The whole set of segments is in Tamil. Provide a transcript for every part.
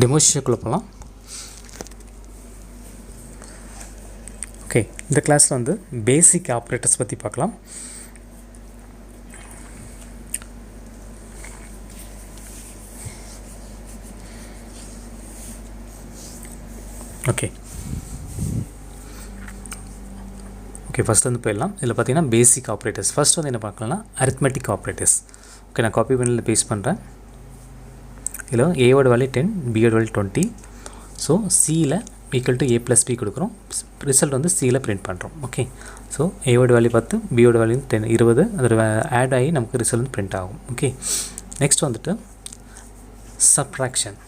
டெமோஸ்ட்ரேஷனுக்குள்ளே போகலாம். ஓகே, இந்த கிளாஸில் வந்து பேசிக் ஆப்ரேட்டர்ஸ் பற்றி பார்க்கலாம். ஓகே ஃபஸ்ட் வந்து போயிடலாம். இதில் பார்த்தீங்கன்னா பேசிக் ஆப்ரேட்டர்ஸ். ஃபஸ்ட் வந்து என்ன பார்க்கலாம்னா அரித்மெட்டிக் ஆப்ரேட்டர்ஸ். ஓகே, நான் காப்பி பண்ணி பேஸ்ட் பண்ணுறேன். இதில் ஏவோட வேல்யூ 10, பியோட வேல்யூ 20. ஸோ சியில் ஈக்குவல் டு a + b கொடுக்குறோம். ரிசல்ட் வந்து சியில் பிரிண்ட் பண்ணுறோம். ஓகே, ஸோ ஏவோட வேல்யூ 10, பியோட வேல்யூ 10 20, அதில் ஆட் ஆகி நமக்கு ரிசல்ட் வந்து பிரிண்ட் ஆகும். ஓகே, நெக்ஸ்ட் வந்துட்டு சப்ட்ராக்ஷன்.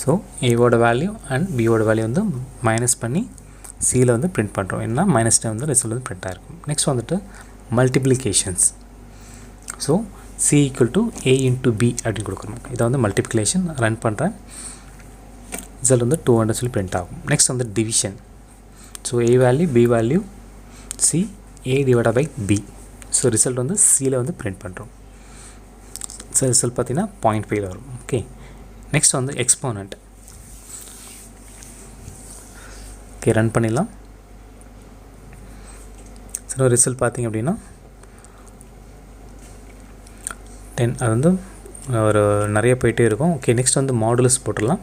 ஸோ ஏவோட வேல்யூ அண்ட் பியோட வேல்யூ வந்து மைனஸ் பண்ணி சியில் வந்து பிரிண்ட் பண்ணுறோம். ஏன்னா -10 வந்து ரிசல்ட் வந்து பிரிண்ட் ஆகிருக்கும். நெக்ஸ்ட் வந்துட்டு multiplications. So C equal to a × b அப்படின்னு கொடுக்குறோம். இதை வந்து மல்டிப்ளிகேஷன் ரன் பண்ணுறேன். ரிசல்ட் வந்து 200 சொல்லி பிரிண்ட் ஆகும். நெக்ஸ்ட் வந்து division. So a value b value C a/b. So result வந்து சியில் வந்து பிரிண்ட் பண்ணுறோம். ஸோ ரிசல்ட் பார்த்தீங்கன்னா 0.5 வரும். ஓகே, நெக்ஸ்ட் வந்து எக்ஸ்போனண்ட். ஓகே, ரன் பண்ணிடலாம். ஸோ ரிசல்ட் பார்த்திங்க அப்படின்னா 10, அது வந்து ஒரு நிறைய போயிட்டே இருக்கும். ஓகே, நெக்ஸ்ட் வந்து மாடுலஸ் போட்டுடலாம்.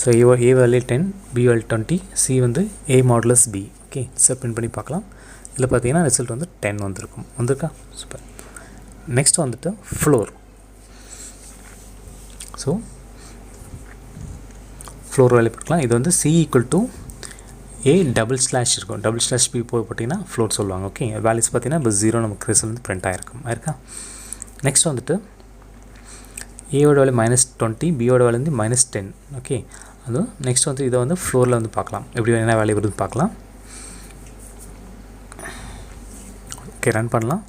So A value 10, B value 20, C வந்து a modulus b. Okay, so print பண்ணி பார்க்கலாம். இதில் பார்த்தீங்கன்னா ரிசல்ட் வந்து 10 வந்திருக்கா? சூப்பர். நெக்ஸ்ட் வந்துட்டு ஃப்ளோர். ஸோ ஃப்ளோர் வேல்யூ போட்டுக்கலாம். இது வந்து சி ஈக்குவல் டு a // இருக்கும். // b போய் போட்டிங்கன்னா ஃப்ளோர் சொல்லுவாங்க. ஓகே, வேல்யூஸ் பார்த்தீங்கன்னா இப்போ 0 நமக்கு ரிசல்ட் வந்து பிரிண்ட் ஆயிருக்கா? நெக்ஸ்ட் வந்துட்டு ஏவோட வேல்யூ -20, பியோட வேல்யூ வந்து -10. ஓகே, அதுவும் நெக்ஸ்ட் வந்து இதை வந்து ஃப்ளோரில் வந்து பார்க்கலாம். எப்படி என்ன வேல்யூ வருது பார்க்கலாம். ஓகே, ரன் பண்ணலாம்.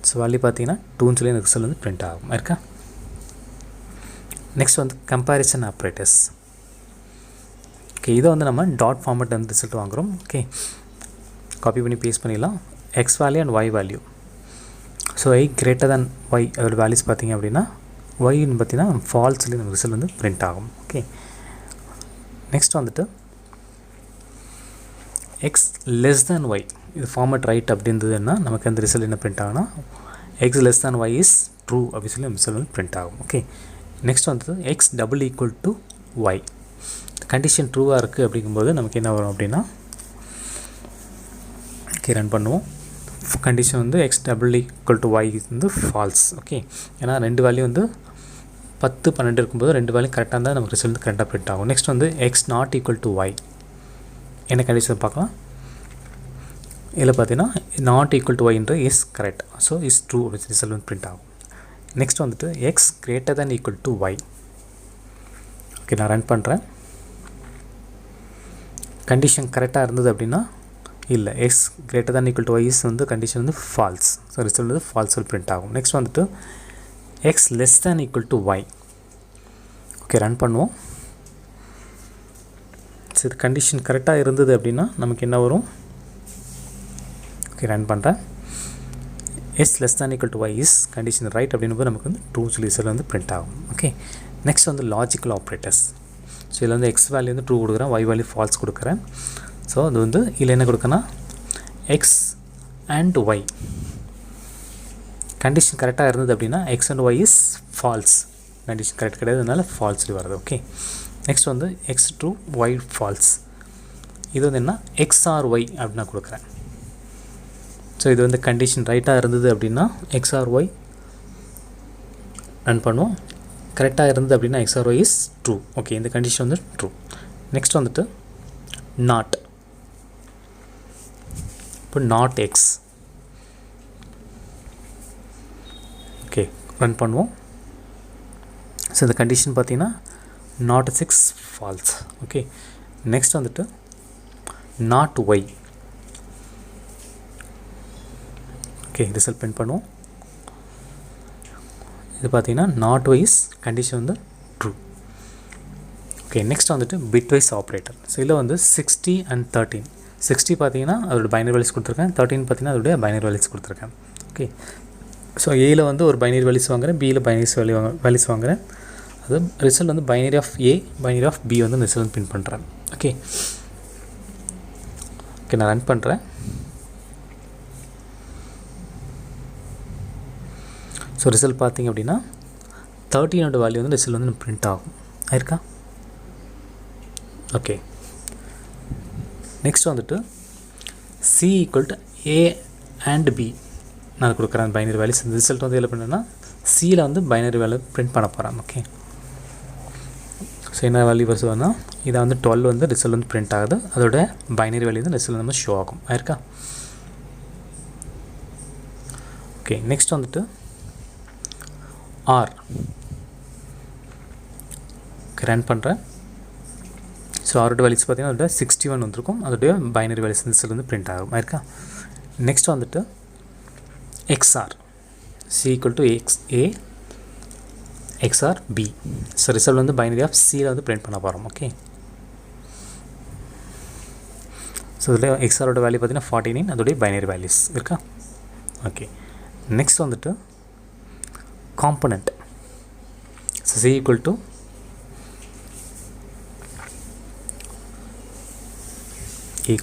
ஸோ வேல்யூ பார்த்தீங்கன்னா 2 சொல்லி எனக்கு ரிசல்ட் வந்து பிரிண்ட் ஆகும். இருக்கா? நெக்ஸ்ட் வந்து கம்பேரிசன் ஆப்ரேட்டர்ஸ். ஓகே, இதை வந்து நம்ம டாட் ஃபார்மேட் வந்து ரிசல்ட் வாங்குகிறோம். ஓகே, காப்பி பண்ணி பேஸ்ட் பண்ணிடலாம். X value and Y value. So I greater than Y அதோட வேல்யூஸ் பார்த்திங்க அப்படின்னா ஒய்ன்னு பார்த்தீங்கன்னா ஃபால்ஸ் சொல்லி நமக்கு ரிசல்ட் வந்து பிரிண்ட் ஆகும். ஓகே, நெக்ஸ்ட் வந்துட்டு எக்ஸ் லெஸ் தேன் ஒய். இது ஃபார்மேட் ரைட் அப்படின்றதுன்னா நமக்கு அந்த ரிசல்ட் என்ன பிரிண்ட் ஆகும்னா X less than Y is true அப்படின்னு சொல்லி ரிசல்ட் வந்து பிரிண்ட் ஆகும். ஓகே, நெக்ஸ்ட் வந்துட்டு எக்ஸ் = ஒய். கண்டிஷன் ட்ரூவாக இருக்குது அப்படிங்கும்போது நமக்கு என்ன வரும் அப்படின்னா, ஓகே ரன் பண்ணுவோம். கண்டிஷன் வந்து எக்ஸ் = ஒய் வந்து ஃபால்ஸ். ஓகே, ஏன்னா ரெண்டு வேல்யூ வந்து 10, 12 இருக்கும்போது ரெண்டு வேல்யூ கரெக்டாக இருந்தால் நமக்கு ரிசல்ட் வந்து கரெக்டாக பிரிண்ட் ஆகும். நெக்ஸ்ட் வந்து எக்ஸ் ≠ ஒய். என்ன கண்டிஷன் பார்க்கலாம். இதில் பார்த்தீங்கன்னா ≠ ஒய்ன்ற is correct. So is true அப்படின்னு ரிசல்ட் வந்து பிரிண்ட் ஆகும். நெக்ஸ்ட் வந்துட்டு எக்ஸ் > ஒய். ஓகே, நான் ரன் பண்ணுறேன். கண்டிஷன் கரெக்டாக இருந்தது அப்படின்னா இல்லை, எக்ஸ் > ஒய் இஸ் வந்து கண்டிஷன் வந்து ஃபால்ஸ். ஸோ ரிசல்ட் வந்து ஃபால்ஸ் பிரிண்ட் ஆகும். நெக்ஸ்ட் வந்துட்டு X less than = Y. Okay, run பண்ணுவோம். ஸோ இது கண்டிஷன் கரெக்டாக இருந்தது அப்படின்னா நமக்கு என்ன வரும். ஓகே, ரன் பண்ணுறேன். X less than = Y is condition right அப்படின்னும் நமக்கு வந்து ட்ரூ ரிசல்ட் வந்து பிரிண்ட் ஆகும். ஓகே, நெக்ஸ்ட் வந்து லாஜிக்கல் ஆப்ரேட்டர்ஸ். ஸோ இதில் வந்து எக்ஸ் வேல்யூ வந்து ட்ரூ கொடுக்குறேன், ஒய் வேல்யூ ஃபால்ஸ் கொடுக்குறேன். ஸோ அது வந்து இதில் என்ன கொடுக்கனா எக்ஸ் அண்ட் ஒய் கண்டிஷன் கரெக்டாக இருந்தது அப்படின்னா X and Y is false. Condition correct கிடையாது, அதனால் ஃபால்ஸ் வருது. ஓகே, நெக்ஸ்ட் வந்து எக்ஸ் ட்ரூ ஒய் ஃபால்ஸ். இது வந்து என்ன எக்ஸ் ஆர் ஒய் அப்படின்னு நான் கொடுக்குறேன். ஸோ இது வந்து கண்டிஷன் ரைட்டாக இருந்தது அப்படின்னா எக்ஸ் ஆர் ஒய் ரன் பண்ணுவோம். கரெக்டாக இருந்தது அப்படின்னா X or Y is true. Okay, இந்த கண்டிஷன் வந்து ட்ரூ. நெக்ஸ்ட் வந்துட்டு நாட். இப்போ நாட் எக்ஸ். ஓகே, ரன் பண்ணுவோம். ஸோ இந்த கண்டிஷன் பார்த்தீங்கன்னா நாட் 6 ஃபால்ஸ். ஓகே, நெக்ஸ்ட் வந்துட்டு not Y. Okay, result print பண்ணுவோம். இது பார்த்தீங்கன்னா நாட் ஒய் இஸ் கண்டிஷன் வந்து ட்ரூ. ஓகே, நெக்ஸ்ட் வந்துட்டு பிட்வைஸ் ஆப்ரேட்டர். ஸோ இதில் வந்து 60 and 13. 60 பார்த்தீங்கன்னா அதோட பைனரி வேல்யூஸ் கொடுத்துருக்கேன், 13 பார்த்தீங்கன்னா அதோடைய பைனரி வேல்யூஸ் கொடுத்துருக்கேன். ஓகே, ஸோ ஏயில் வந்து ஒரு பைனரி வேல்யூஸ் வாங்குகிறேன், பியில் பைனரி வேல்யூஸ் வாங்குகிறேன். அது ரிசல்ட் வந்து binary of A binary of B வந்து ரிசல்ட் வந்து பிரிண்ட் பண்ணுறேன். ஓகே ஓகே நான் ரன் பண்ணுறேன். ஸோ ரிசல்ட் பார்த்திங்க அப்படின்னா 13ஓட வேல்யூ வந்து ரிசல்ட் வந்து பிரிண்ட் ஆகும். ஆயிருக்கா? ஓகே நெக்ஸ்ட் வந்துட்டு C equal to A and B நான் கொடுக்குறேன் பைனரி வேல்யூஸ். இந்த ரிசல்ட் வந்து என்ன பண்ணேன்னா சியில் வந்து பைனரி வேல்யூ பிரிண்ட் பண்ண போகிறேன். ஓகே ஸோ என்ன வேல்யூ வருதுன்னா இதை வந்து 12 வந்து ரிசல்ட் வந்து பிரிண்ட் ஆகுது. அதோட பைனரி வேல்யூ வந்து ரிசல்ட் வந்து ஷோ ஆகும். ஆயிருக்கா? ஓகே நெக்ஸ்ட் வந்துட்டு ஆர் ரன் பண்ணுறேன். ஸோ ஆரோட வேல்யூஸ் பார்த்திங்கன்னா அதோட 61 வந்துருக்கும். அதோடைய பைனரி வேல்யூஸ் ரிசல்ட் வந்து பிரிண்ட் ஆகும். ஆயிருக்கா? நெக்ஸ்ட் வந்துட்டு XOR C equal to A XOR B. So result வந்து பைனரி ஆஃப் சியில் வந்து பிரிண்ட் பண்ண போகிறோம். ஓகே ஸோ இதில் எக்ஸ்ஆரோட வேல்யூ பார்த்திங்கன்னா 49 அதோடைய பைனரி வேல்யூஸ் இருக்கா? ஓகே நெக்ஸ்ட் வந்துட்டு component. So C equal to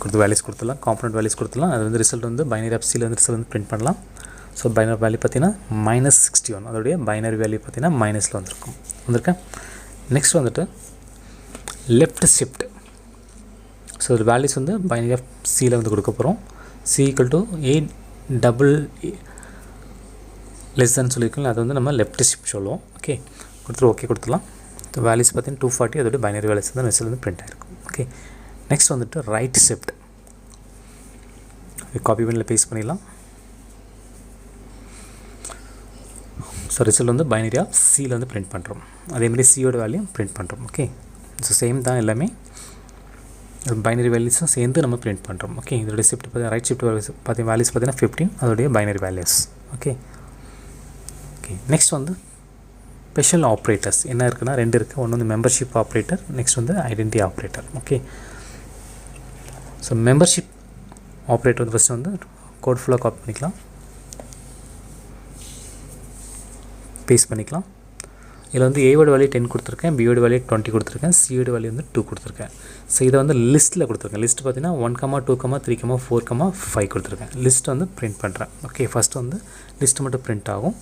கொடுத்து வேல்யூஸ் கொடுத்துடலாம். காம்பனண்ட் வேல்யூஸ் கொடுத்துடலாம். அது வந்து ரிசல்ட் வந்து பைனரி ஆஃப் சியில் வந்து ரிசல்ட் வந்து பிரிண்ட் பண்ணலாம். ஸோ பைனரி வேல்யூ பார்த்தீங்கன்னா -61 அதோடைய பைனரி வேல்யூ பார்த்தீங்கன்னா மைனஸில் வந்திருக்கேன். நெக்ஸ்ட் வந்துட்டு லெஃப்ட் ஷிஃப்ட். ஸோ ஒரு வேல்யூஸ் வந்து பைனரி ஆஃப் சியில் வந்து கொடுக்க போகிறோம். C equal to A double லெஸ்ன்னு சொல்லியிருக்கோம். அது வந்து நம்ம லெஃப்ட் ஷிஃப்ட் சொல்லுவோம். ஓகே கொடுத்துட்டு ஓகே கொடுத்துடலாம். ஸோ வேல்யூஸ் பார்த்தீங்கன்னா 240 அதோடைய பைனரி வேல்யூஸ் வந்து ரிசல்ட் வந்து பிரிண்ட் ஆகிருக்கும். ஓகே நெக்ஸ்ட் வந்துட்டு ரைட் ஷிஃப்ட். காப்பி பண்ணியில் பேஸ்ட் பண்ணிடலாம். ஸோ ரிசல்ட் வந்து பைனரி ஆஃப் சியில் வந்து பிரிண்ட் பண்ணுறோம். அதேமாதிரி சியோட வேல்யூ பிரிண்ட் பண்ணுறோம். ஓகே ஸோ சேம் தான் எல்லாமே பைனரி வேல்யூஸும் சேர்ந்து நம்ம பிரிண்ட் பண்ணுறோம். ஓகே இதோடைய ஷிஃப்ட் பார்த்தீங்கன்னா ரைட் ஷிஃப்ட் பார்த்தீங்கன்னா வேல்யூஸ் பார்த்தீங்கன்னா 15 அதோடைய binary values. Okay okay next வந்து ஸ்பெஷல் ஆப்ரேட்டர்ஸ் என்ன இருக்குன்னா 2 இருக்குது. ஒன்று வந்து மெம்பர்ஷிப் ஆப்ரேட்டர், நெக்ஸ்ட் வந்து identity operator. Okay so membership operator வந்து ஃபஸ்ட்டு வந்து கோட் ஃபுல்லாக காப்பி பண்ணிக்கலாம், பேஸ்ட் பண்ணிக்கலாம். இதில் வந்து ஏவோட வேல்யூ 10 கொடுத்துருக்கேன், பியோட வேல்யூ 20 கொடுத்துருக்கேன், சியோட வேல்யூ வந்து 2 கொடுத்துருக்கேன். ஸோ இதை வந்து லிஸ்ட்டில் கொடுத்துருக்கேன். லிஸ்ட் பார்த்தீங்கன்னா 1, 2, 3, 4, 5 கொடுத்துருக்கேன். லிஸ்ட் வந்து பிரிண்ட் பண்ணுறேன். ஓகே ஃபஸ்ட்டு வந்து லிஸ்ட்டு மட்டும் பிரிண்ட் ஆகும்.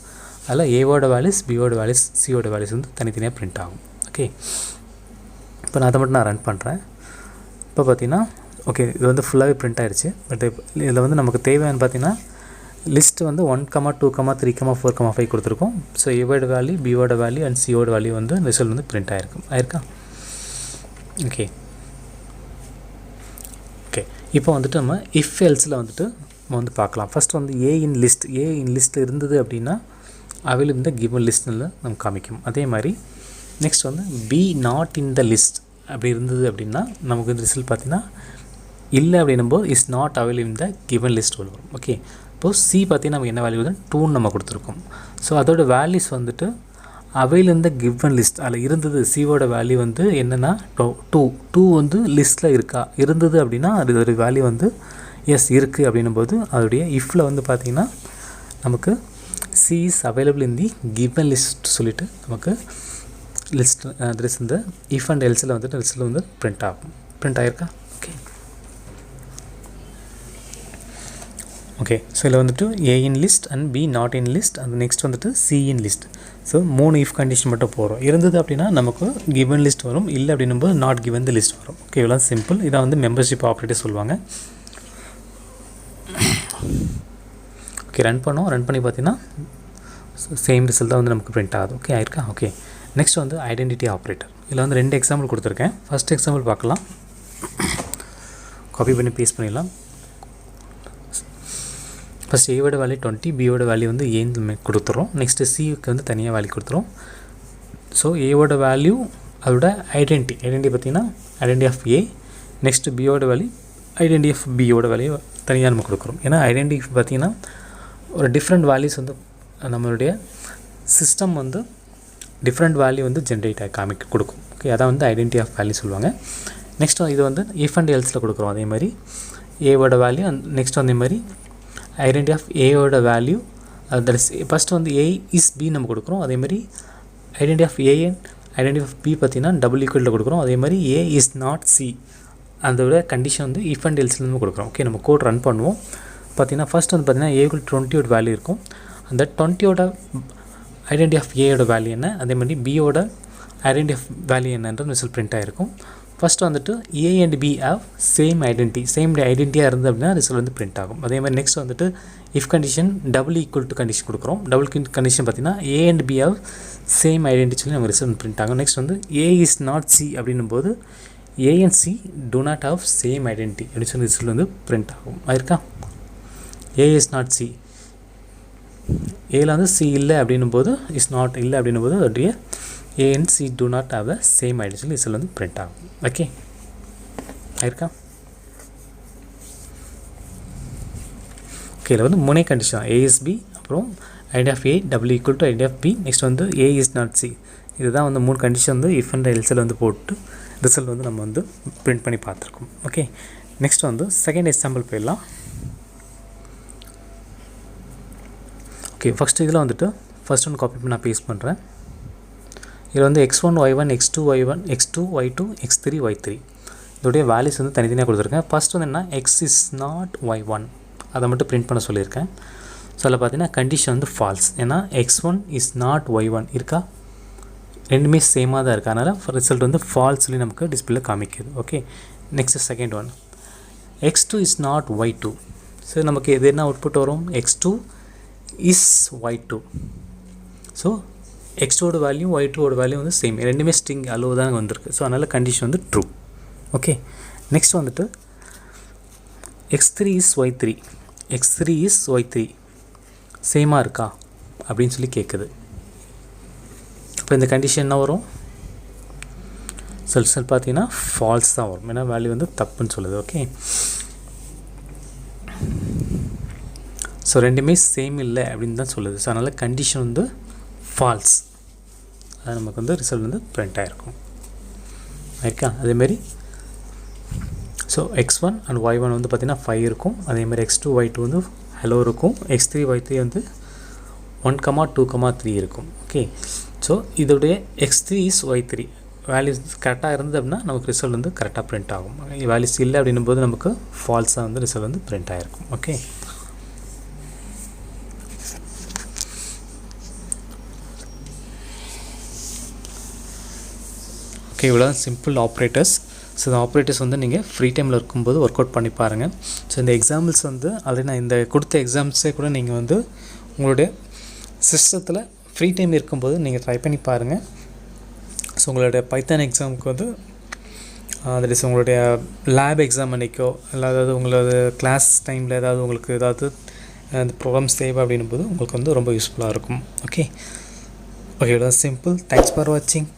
அதில் ஏவோட வேல்யூஸ், பியோட வேல்யூஸ், சியோட வேல்யூஸ் வந்து தனித்தனியாக பிரிண்ட் ஆகும். ஓகே இப்போ நான் அதை மட்டும் நான் ரன் பண்ணுறேன். இப்போ பார்த்தீங்கன்னா ஓகே இது வந்து ஃபுல்லாகவே பிரிண்ட் ஆகிடுச்சு. பட் இதில் வந்து நமக்கு தேவையான பார்த்தீங்கன்னா லிஸ்ட்டு வந்து 1, 2, 3, 4, 5 கொடுத்துருக்கோம். ஸோ ஏவோட வேல்யூ, பியோட வேல்யூ அண்ட் சியோட வேல்யூ வந்து ரிசல்ட் வந்து பிரிண்ட் ஆயிருக்கா? ஓகே ஓகே இப்போ வந்துட்டு நம்ம இஃப் எல்ஸில் வந்துட்டு நம்ம வந்து பார்க்கலாம். ஃபஸ்ட் வந்து ஏ இன் லிஸ்ட் இருந்தது அப்படின்னா அவையில் இந்த கிவன் லிஸ்ட்டில் நம்ம காமிக்கும். அதே மாதிரி நெக்ஸ்ட் வந்து B not in the list அப்படி இருந்தது அப்படின்னா நமக்கு வந்து ரிசல்ட் பார்த்திங்கன்னா இல்லை அப்படின்னும்போது is not available in the given list வரும். ஓகே இப்போது சி பார்த்திங்கன்னா நமக்கு என்ன வேல்யூ வந்து 2 நம்ம கொடுத்துருக்கோம். ஸோ அதோட வேல்யூஸ் வந்துட்டு அவையில் இந்த கிவன் லிஸ்ட் அதில் இருந்தது. சியோட வேல்யூ வந்து என்னென்னா 2 வந்து லிஸ்ட்டில் இருந்தது அப்படின்னா அதோட வேல்யூ வந்து எஸ் இருக்குது அப்படின்னும்போது அதோடைய இஃப்பில் வந்து பார்த்திங்கன்னா நமக்கு C is available in the given list சொல்லிவிட்டு நமக்கு லிஸ்ட் அட்ரஸ் இந்த இஃப் அண்ட் எல்ஸில் வந்துட்டு லிஸ்ட்டில் வந்து பிரிண்ட் ஆகிருக்கா? ஓகே ஸோ இதில் வந்துட்டு A in list and B not in list and next வந்துட்டு C in list. So 3 if condition மட்டும் போகிறோம். இருந்தது அப்படின்னா நமக்கு கிவன் லிஸ்ட் வரும், இல்லை அப்படின்னும்போது நாட் கிவன் தி லிஸ்ட் வரும். ஓகே இவ்வளோ சிம்பிள். இதை வந்து மெம்பர்ஷிப் ஆப்ரேட்டர் சொல்லுவாங்க. ஓகே ரன் பண்ணி பார்த்தீங்கன்னா சேம் ரிசல்ட் தான் வந்து நமக்கு பிரிண்ட் ஆகுது. ஓகே ஆயிருக்கா? ஓகே நெக்ஸ்ட் வந்து ஐடென்டிட்டி ஆப்ரேட்டர். இதில் வந்து 2 எக்ஸாம்பிள் கொடுத்துருக்கேன். ஃபஸ்ட் எக்ஸாம்பிள் பார்க்கலாம். காப்பி பண்ணி பேஸ்ட் பண்ணிடலாம். ஃபஸ்ட் ஏவோட வேல்யூ 20, பியோட வேல்யூ வந்து ஏன்னு கொடுத்துறோம். நெக்ஸ்ட்டு சிக்கு வந்து தனியாக வேல்யூ கொடுத்துரும். ஸோ ஏவோட வேல்யூ அதோட ஐடென்டிட்டி பார்த்திங்கன்னா ஐடென்டிட்டி ஆஃப் ஏ, நெக்ஸ்ட்டு பியோட வேல்யூ ஐடென்டிட்டி ஆஃப் பியோட வேல்யூ தனியாக நம்ம கொடுக்குறோம். ஏன்னா ஐடென்டிட்டி பார்த்திங்கன்னா ஒரு டிஃப்ரெண்ட் வேல்யூஸ் வந்து நம்மளுடைய சிஸ்டம் வந்து டிஃப்ரெண்ட் வேல்யூ வந்து ஜென்ரேட் ஆகி கொடுக்கும். ஓகே அதான் வந்து ஐடென்டிட்டி ஆஃப் வேல்யூ சொல்லுவாங்க. நெக்ஸ்ட் இது வந்து இஃப் அண்ட் எல்ஸில் கொடுக்குறோம். அதே மாதிரி ஏவோட வேல்யூ நெக்ஸ்ட் அதே மாதிரி ஐடென்டிட்டி ஆஃப் ஏவோட வேல்யூ தட் இஸ் ஃபஸ்ட்டு வந்து ஏ இஸ் பி நம்ம கொடுக்குறோம். அதேமாதிரி identity of A and identity of B பார்த்தீங்கன்னா டபுள் ஈக்குவலில் கொடுக்குறோம். அதே மாதிரி ஏ இஸ் நாட் சி அதோட கண்டிஷன் வந்து இஃப் அண்ட் எல்ஸ்லேருந்து கொடுக்குறோம். ஓகே, நம்ம கோட் ரன் பண்ணுவோம். பார்த்தீங்கன்னா ஃபஸ்ட் வந்து பார்த்தீங்கன்னா ஏ = 20 வேல்யூ இருக்கும். அந்த 20யோட ஐடென்டி ஆஃப் ஏயோட வேல்யூ என்ன, அதே மாதிரி பியோட ஐடென்டி ஆஃப் வேல்யூ என்னன்ற ரிசல்ட் பிரிண்ட் ஆகிருக்கும். ஃபஸ்ட்டு வந்துட்டு A and B have same ஐடென்டிட்டியாக இருந்தது அப்படின்னா ரிசல்ட் வந்து பிரிண்ட் ஆகும். அதே மாதிரி நெக்ஸ்ட் வந்துட்டு if condition double equal to condition கொடுக்குறோம். டபுள் கண்டிஷன் பார்த்தீங்கன்னா A and B have same identity சொல்லி நம்ம ரிசல்ட் பிரிண்ட் ஆகும். நெக்ஸ்ட் வந்து ஏ இஸ் நாட் சி அப்படின்னும் போது ஏ and C do not have same identity அப்படின்னு சொல்லி ரிசல்ட் வந்து பிரிண்ட் ஆகும். ஆயிருக்கா? ஏ இஸ் நாட் சி, ஏல வந்து சி இல்லை அப்படின்னும் போது இஸ் நாட் இல்லை அப்படின்னும் போது அதோடைய A and C do not have a same identity சொல்லி ரிசல்ட் வந்து பிரிண்ட் ஆகும். ஓகே, ஆயிருக்கா? ஓகே, இதில் வந்து முனை கண்டிஷன் ஏ இஸ் பி, அப்புறம் identity of A double equal to identity of B, next வந்து ஏ இஸ் நாட் சி. இதுதான் வந்து 3 கண்டிஷன் வந்து இஃப் அண்ட் எல்ஸில் வந்து போட்டு ரிசல்ட் வந்து நம்ம வந்து பிரிண்ட் பண்ணி பார்த்துருக்கோம். ஓகே, நெக்ஸ்ட் வந்து செகண்ட் எக்ஸாம்பிள் போயிடலாம். ஓகே, ஃபஸ்ட்டு இதில் வந்துட்டு ஃபஸ்ட் ஒன்று காப்பி பண்ணி நான் பேஸ்ட் பண்ணுறேன். இதில் வந்து x1 y1 x2 y1 x2 y2 x3 y3 இதோடைய வேல்யூஸ் வந்து தனித்தனியாக கொடுத்துருக்கேன். ஃபஸ்ட் வந்து என்ன, எக்ஸ் இஸ் நாட் y1 அதை மட்டும் பிரிண்ட் பண்ண சொல்லியிருக்கேன். ஸோ அதில் பார்த்தீங்கன்னா கண்டிஷன் வந்து ஃபால்ஸ், ஏன்னா x1 இஸ் நாட் y1 இருக்கா, ரெண்டுமே சேமாக தான் இருக்குது. அதனால் ரிசல்ட் வந்து ஃபால்ஸ் சொல்லி நமக்கு டிஸ்பிளேல காமிக்குது. Okay, next second one x2 is not y2. So நமக்கு எது என்ன அவுட்புட் வரும், x2 இஸ் y2. ஸோ x2ஓட வேல்யூ y2ஓட வேல்யூ வந்து சேம், ரெண்டுமே ஸ்ட்ரிங் அளவு தான் வந்திருக்கு. ஸோ அதனால் கண்டிஷன் வந்து ட்ரூ. ஓகே, நெக்ஸ்ட் வந்துட்டு x3 இஸ் y3 சேமாக இருக்கா அப்படின்னு சொல்லி கேட்குது. இப்போ இந்த கண்டிஷன் என்ன வரும், ரிசல்ட் பார்த்தீங்கன்னா ஃபால்ஸ் தான் வரும், ஏன்னா வேல்யூ வந்து தப்புன்னு சொல்லுது. ஓகே, ஸோ ரெண்டுமே சேம் இல்லை அப்படின்னு தான் சொல்லுது. ஸோ அதனால் கண்டிஷன் வந்து ஃபால்ஸ், அது நமக்கு வந்து ரிசல்ட் வந்து பிரிண்ட் ஆகிருக்கும். ஆயிருக்கா? அதேமாரி ஸோ x1 அண்ட் y1 வந்து பார்த்திங்கன்னா 5 இருக்கும். அதேமாதிரி x2 y2 வந்து ஹலோ இருக்கும். x3 y3 வந்து 1, 2, 3 இருக்கும். ஓகே, ஸோ இதோடைய x3 இஸ் y3 வேல்யூஸ் கரெக்டாக இருந்தது அப்படின்னா நமக்கு ரிசல்ட் வந்து கரெக்டாக பிரிண்ட் ஆகும். வேல்யூஸ் இல்லை அப்படின்னும் போது நமக்கு ஃபால்ஸாக வந்து ரிசல்ட் வந்து பிரிண்ட் ஆகிருக்கும். ஓகே, ஓகே, இவ்வளோ சிம்பிள் ஆப்ரேட்டர்ஸ். ஸோ இந்த ஆப்ரேட்டர்ஸ் வந்து நீங்கள் ஃப்ரீ டைமில் இருக்கும்போது ஒர்க் அவுட் பண்ணி பாருங்கள். ஸோ இந்த எக்ஸாம்பிள்ஸ் வந்து ஆல்ரெடி நான் இந்த கொடுத்த எக்ஸாம்பிள்ஸே கூட நீங்கள் வந்து உங்களுடைய சிஸ்டத்தில் ஃப்ரீ டைம் இருக்கும்போது நீங்கள் ட்ரை பண்ணி பாருங்கள். ஸோ உங்களுடைய பைத்தான் எக்ஸாமுக்கு வந்து தட் இஸ் உங்களுடைய லேப் எக்ஸாம் அன்றைக்கோ இல்லை அதாவது உங்களோட கிளாஸ் டைமில் ஏதாவது உங்களுக்கு ஏதாவது அந்த ப்ராப்ளம்ஸ் தேவை அப்படின்னும் போது உங்களுக்கு வந்து ரொம்ப யூஸ்ஃபுல்லாக இருக்கும். ஓகே, இவ்வளோ சிம்பிள். தேங்க்ஸ் ஃபார் வாட்சிங்.